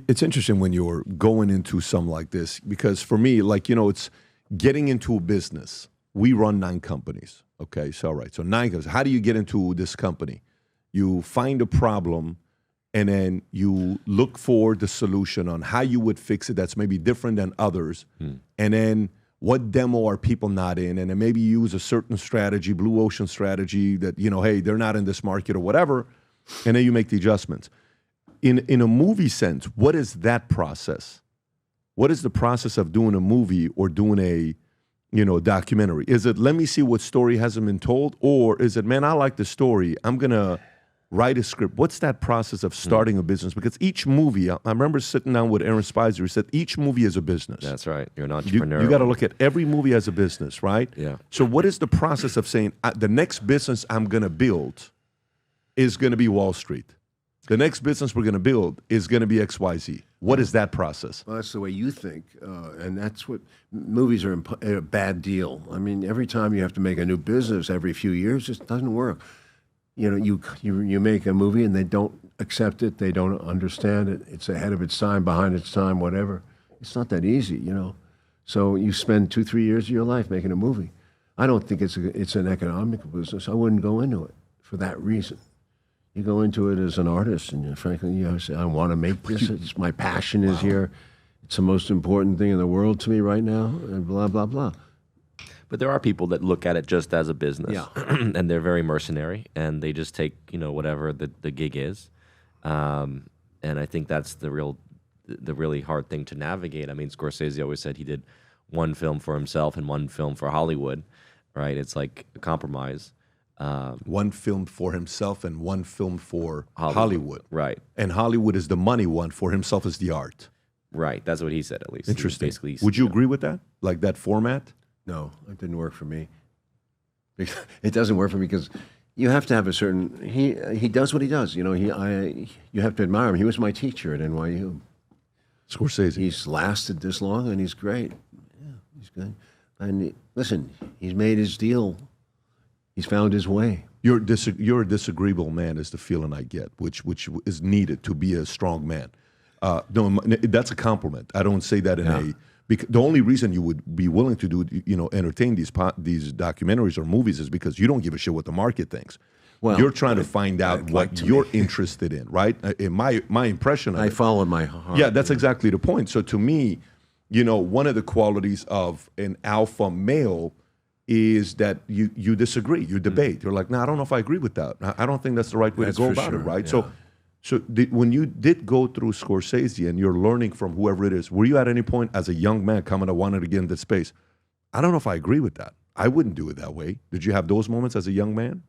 It's interesting when you're going into something like this, because for me, like, it's getting into a business. We run 9 companies. Okay, so all right, so 9 companies. How do you get into this company? You find a problem, and then you look for the solution on how you would fix it that's maybe different than others. And then what demo are people not in? And then maybe use a certain strategy, blue ocean strategy that, hey, they're not in this market or whatever. And then you make the adjustments. In a movie sense, what is that process? What is the process of doing a movie or doing a documentary? Is it, let me see what story hasn't been told? Or is it, man, I like the story, I'm going to write a script? What's that process of starting a business? Because each movie, I remember sitting down with Aaron Spicer, who said each movie is a business. That's right. You're an entrepreneur. You got to look at every movie as a business, right? Yeah. So what is the process of saying, the next business I'm going to build is going to be Wall Street? The next business we're going to build is going to be XYZ. What is that process? Well, that's the way you think, and that's what movies are a bad deal. I mean, every time you have to make a new business every few years, it doesn't work. You make a movie and they don't accept it, they don't understand it. It's ahead of its time, behind its time, whatever. It's not that easy, So you spend 2-3 years of your life making a movie. I don't think it's an economical business. I wouldn't go into it for that reason. You go into it as an artist, and frankly, you say, I want to make this. It's my passion is here. It's the most important thing in the world to me right now, and blah, blah, blah. But there are people that look at it just as a business, Yeah. and they're very mercenary, and they just take whatever the gig is, and I think that's the really hard thing to navigate. I mean, Scorsese always said he did one film for himself and one film for Hollywood, right? It's like a compromise. One film for himself and one film for Hollywood. Right. And Hollywood is the money one, for himself is the art. Right. That's what he said, at least. Interesting. Basically, would you agree with that? Like that format? No, it didn't work for me. It doesn't work for me because you have to have a certain. He does what he does. You have to admire him. He was my teacher at NYU. Scorsese. He's lasted this long, and he's great. Yeah, he's good. And listen, he's made his deal. He's found his way. You're a disagreeable man is the feeling I get, which is needed to be a strong man. No, that's a compliment. I don't say that in a. Because the only reason you would be willing to do, entertain these documentaries or movies is because you don't give a shit what the market thinks. Well, you're trying to find out what you're interested in, right? In my impression of it. I follow my heart. Yeah, that's exactly the point. So to me, one of the qualities of an alpha male is that you disagree, you debate. You're like, no, I don't know if I agree with that. I don't think that's the right way to go about it, right? Yeah. So when you did go through Scorsese and you're learning from whoever it is, were you at any point as a young man coming to wanting to get into space? I don't know if I agree with that. I wouldn't do it that way. Did you have those moments as a young man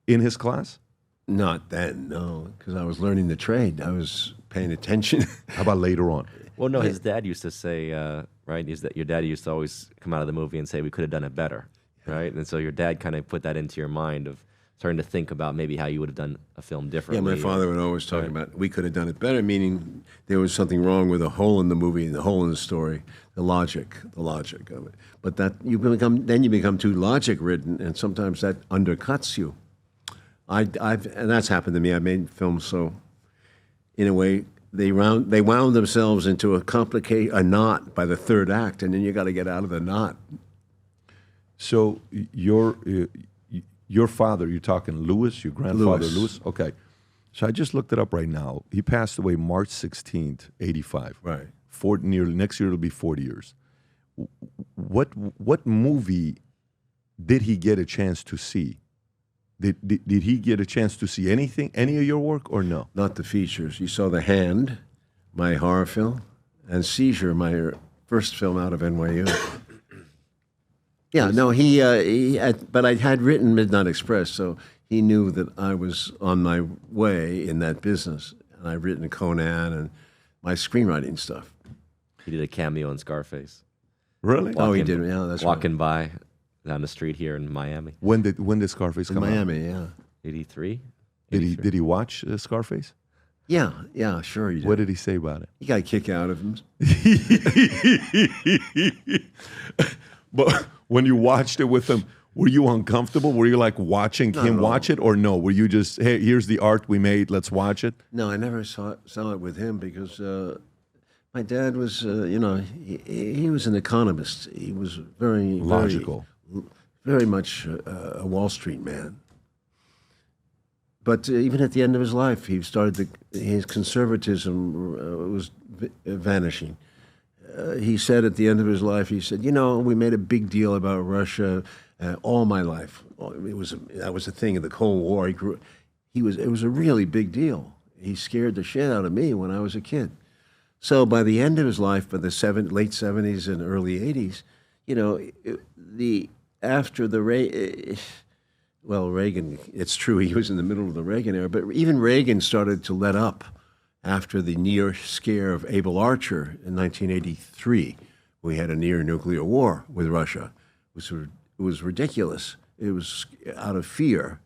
in his class? Not then, no, because I was learning the trade. I was paying attention. How about later on? Well, no, his dad used to say, right, is that your dad used to always come out of the movie and say, we could have done it better, right? And so your dad kind of put that into your mind of starting to think about maybe how you would have done a film differently. Yeah, my father would always talk about we could have done it better, meaning there was something wrong with a hole in the movie, the hole in the story, the logic of it. But that you become too logic ridden, and sometimes that undercuts you. And that's happened to me. I made films so, in a way, they wound themselves into a knot by the third act, and then you got to get out of the knot. So your father, you're talking Louis, your grandfather Louis? Okay. So I just looked it up right now. He passed away March 16th, 85. Right. Next year it'll be 40 years. What movie did he get a chance to see? Did he get a chance to see any of your work, or no? Not the features. You saw The Hand, my horror film, and Seizure, my first film out of NYU. Yeah, no, but I had written Midnight Express, so he knew that I was on my way in that business. And I've written Conan and my screenwriting stuff. He did a cameo in Scarface. Really? He did. Yeah, that's walking by down the street here in Miami. When did Scarface come out? In Miami, yeah. 83? Did he watch Scarface? Yeah, sure he did. What did he say about it? He got a kick out of him. But when you watched it with him, Were you uncomfortable? Were you like watching him watch it, or no? Were you just, hey, here's the art we made, let's watch it? No, I never saw it with him because my dad was, he was an economist. He was very Logical. very much a Wall Street man. But even at the end of his life, he started his conservatism was vanishing. He said at the end of his life, he said, we made a big deal about Russia all my life. That was a thing in the Cold War. It was a really big deal. He scared the shit out of me when I was a kid. So by the end of his life, by the late 70s and early 80s, Reagan, it's true, he was in the middle of the Reagan era, but even Reagan started to let up after the near scare of Able Archer in 1983. We had a near nuclear war with Russia. It was ridiculous. It was out of fear.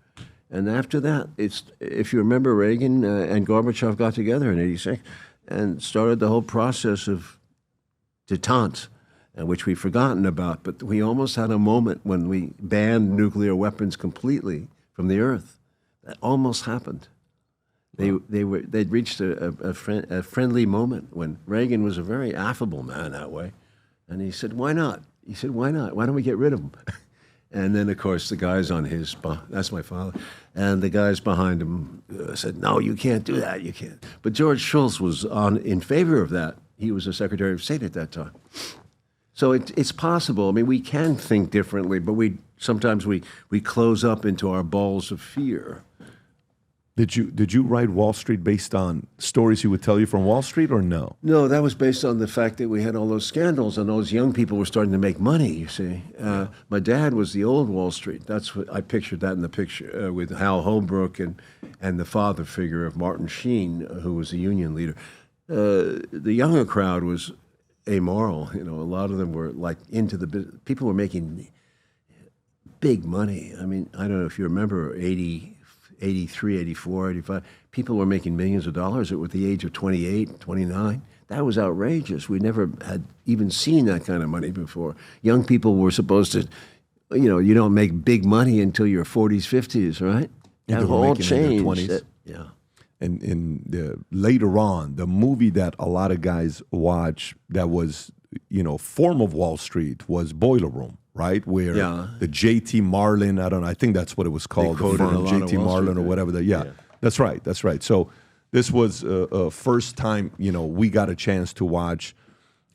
And after that, if you remember, Reagan and Gorbachev got together in 86 and started the whole process of détente, which we've forgotten about. But we almost had a moment when we banned nuclear weapons completely from the earth. That almost happened. They'd reached a friendly moment when Reagan was a very affable man that way. And he said, why not? He said, why not? Why don't we get rid of them? And then, of course, the guys on that's my father, and the guys behind him said, no, you can't do that, you can't. But George Shultz was in favor of that. He was the Secretary of State at that time. So it's possible. I mean, we can think differently, but sometimes we close up into our balls of fear. Did you write Wall Street based on stories he would tell you from Wall Street, or no? No, that was based on the fact that we had all those scandals and those young people were starting to make money, you see. My dad was the old Wall Street. That's what I pictured that in the picture with Hal Holbrook and the father figure of Martin Sheen, who was a union leader. The younger crowd was amoral. A lot of them were like into the business. People were making big money. I mean, I don't know if you remember 83, 84, 85, people were making millions of dollars at the age of 28, 29. That was outrageous. We never had even seen that kind of money before. Young people were supposed to, you don't make big money until your 40s, 50s, right? That all changed. Yeah. And later on, the movie that a lot of guys watch that was, form of Wall Street was Boiler Room, right? Where the J.T. Marlin, I think that's what it was called, the firm, J.T. Marlin or whatever. That's right. So this was first time, we got a chance to watch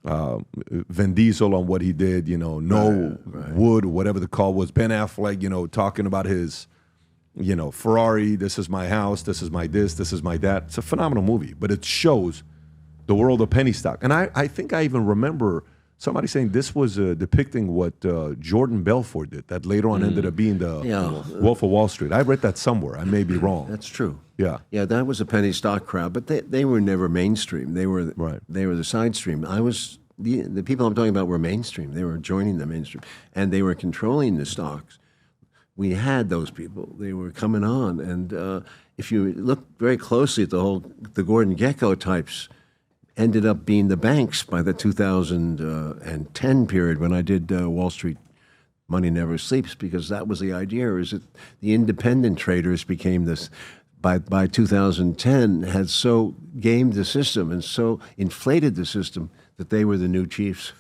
Vin Diesel on what he did, Wood, or whatever the call was. Ben Affleck, talking about his, Ferrari, this is my house, this is my this is my that. It's a phenomenal movie, but it shows the world of penny stock. And I think I even remember somebody saying this was depicting what Jordan Belfort did, that later on ended up being the Wolf of Wall Street. I read that somewhere. I may be wrong. That's true. Yeah. Yeah, that was a penny stock crowd, but they were never mainstream. They were the side stream. The people I'm talking about were mainstream. They were joining the mainstream, and they were controlling the stocks. We had those people. They were coming on, and if you look very closely at the Gordon Gekko types, ended up being the banks by the 2010 period when I did Wall Street Money Never Sleeps, because that was the idea, is that the independent traders became this, by 2010, had so gamed the system and so inflated the system that they were the new chiefs.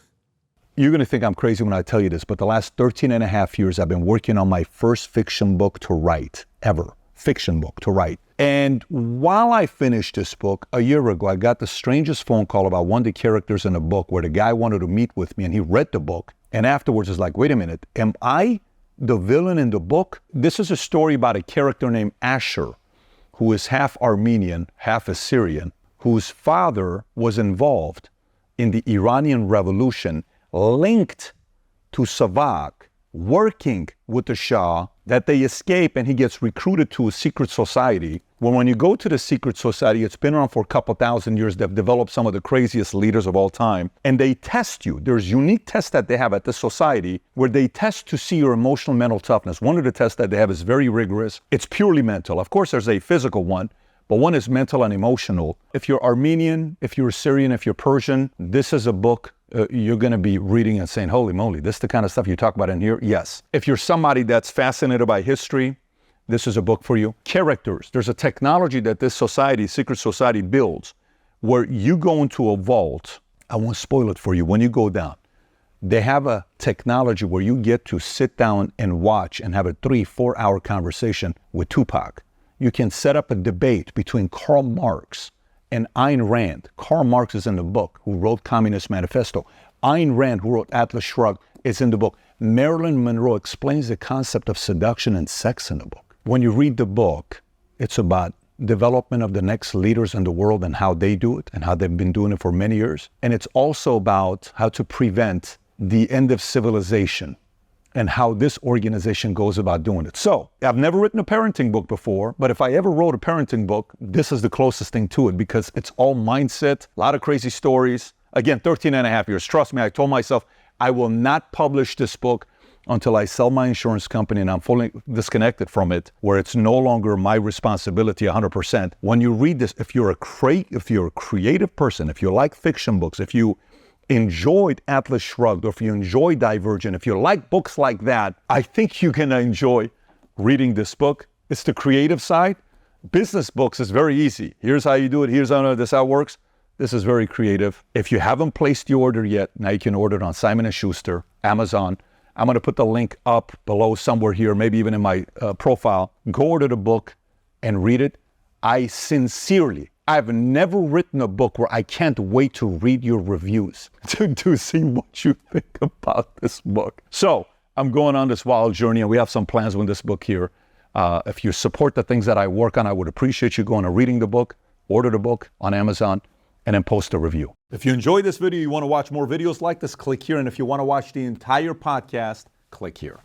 You're going to think I'm crazy when I tell you this, but the last 13 and a half years, I've been working on my first fiction book to write, ever. Fiction book to write. And while I finished this book, a year ago, I got the strangest phone call about one of the characters in the book where the guy wanted to meet with me, and he read the book. And afterwards is like, wait a minute, am I the villain in the book? This is a story about a character named Asher, who is half Armenian, half Assyrian, whose father was involved in the Iranian Revolution, linked to Savak, working with the Shah, that they escape, and he gets recruited to a secret society. Well, when you go to the secret society, it's been around for a couple thousand years. They've developed some of the craziest leaders of all time, and they test you. There's unique tests that they have at the society where they test to see your emotional mental toughness. One of the tests that they have is very rigorous. It's purely mental. Of course, there's a physical one, but one is mental and emotional. If you're Armenian, if you're Syrian, if you're Persian, this is a book you're going to be reading and saying, holy moly, this is the kind of stuff you talk about in here? Yes. If you're somebody that's fascinated by history, this is a book for you. Characters. There's a technology that this society, secret society, builds where you go into a vault. I won't spoil it for you. When you go down, they have a technology where you get to sit down and watch and have a 3-4 hour conversation with Tupac. You can set up a debate between Karl Marx and Ayn Rand. Karl Marx is in the book, who wrote Communist Manifesto. Ayn Rand, who wrote Atlas Shrugged, is in the book. Marilyn Monroe explains the concept of seduction and sex in the book. When you read the book, it's about development of the next leaders in the world and how they do it and how they've been doing it for many years. And it's also about how to prevent the end of civilization and how this organization goes about doing it. So I've never written a parenting book before, but if I ever wrote a parenting book, this is the closest thing to it because it's all mindset, a lot of crazy stories. Again, 13 and a half years. Trust me, I told myself I will not publish this book until I sell my insurance company and I'm fully disconnected from it, where it's no longer my responsibility 100%. When you read this, if you're a creative person, if you like fiction books, if you enjoyed Atlas Shrugged, or if you enjoy Divergent, if you like books like that, I think you're gonna enjoy reading this book. It's the creative side. Business books is very easy. Here's how you do it. Here's how this how it works. This is very creative. If you haven't placed the order yet, now you can order it on Simon & Schuster, Amazon. I'm going to put the link up below somewhere here, maybe even in my profile. Go order the book and read it. I've never written a book where I can't wait to read your reviews to see what you think about this book. So I'm going on this wild journey and we have some plans with this book here. If you support the things that I work on, I would appreciate you going and reading the book, order the book on Amazon, and then post a review. If you enjoyed this video, you want to watch more videos like this, click here. And if you want to watch the entire podcast, click here.